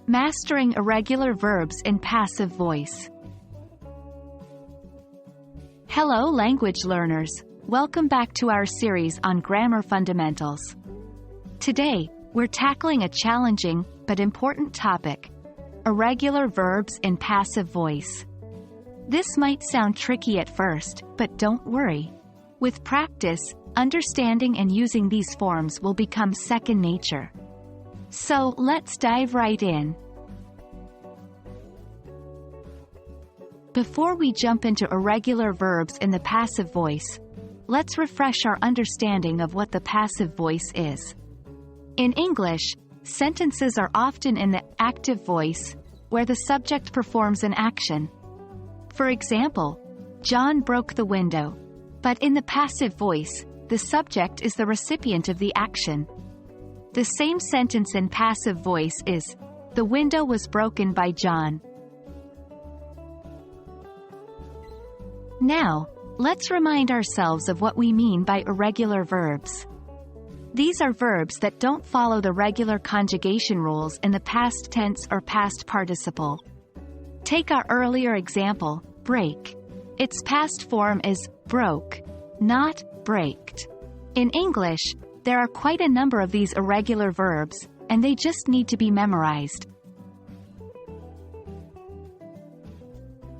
Mastering irregular verbs in passive voice. Hello language learners, welcome back to our series on grammar fundamentals. Today, we're tackling a challenging but important topic: irregular verbs in passive voice. This might sound tricky at first, but don't worry. With practice, understanding and using these forms will become second nature. So, let's dive right in. Before we jump into irregular verbs in the passive voice, let's refresh our understanding of what the passive voice is. In English, sentences are often in the active voice, where the subject performs an action. For example, John broke the window. But in the passive voice, the subject is the recipient of the action. The same sentence in passive voice is, "The window was broken by John." Now, let's remind ourselves of what we mean by irregular verbs. These are verbs that don't follow the regular conjugation rules in the past tense or past participle. Take our earlier example, break. Its past form is broke, not braked. In English, there are quite a number of these irregular verbs, and they just need to be memorized.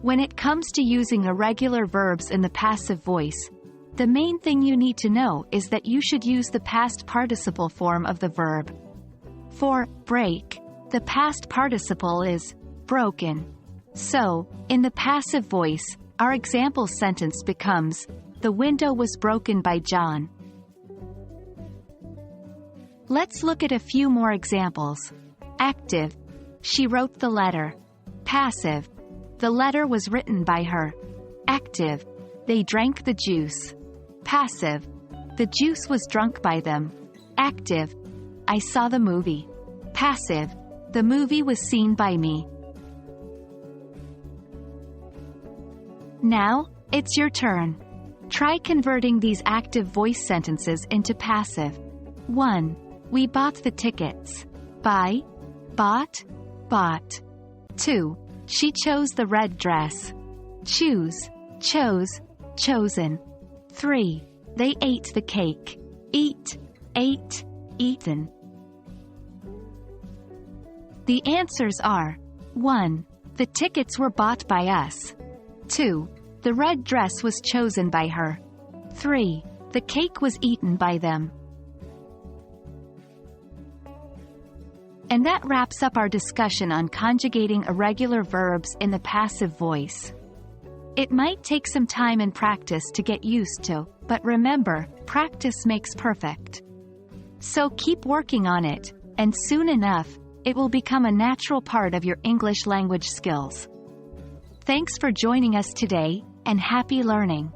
When it comes to using irregular verbs in the passive voice, the main thing you need to know is that you should use the past participle form of the verb. For break, the past participle is broken. So, in the passive voice, our example sentence becomes, "The window was broken by John." Let's look at a few more examples. Active. She wrote the letter. Passive. The letter was written by her. Active. They drank the juice. Passive. The juice was drunk by them. Active. I saw the movie. Passive. The movie was seen by me. Now, it's your turn. Try converting these active voice sentences into passive. 1. We bought the tickets. Buy, bought, bought. 2. She chose the red dress. Choose, chose, chosen. 3. They ate the cake. Eat, ate, eaten. The answers are: 1. The tickets were bought by us. 2. The red dress was chosen by her. 3. The cake was eaten by them. And that wraps up our discussion on conjugating irregular verbs in the passive voice. It might take some time and practice to get used to, but remember, practice makes perfect. So keep working on it, and soon enough, it will become a natural part of your English language skills. Thanks for joining us today, and happy learning!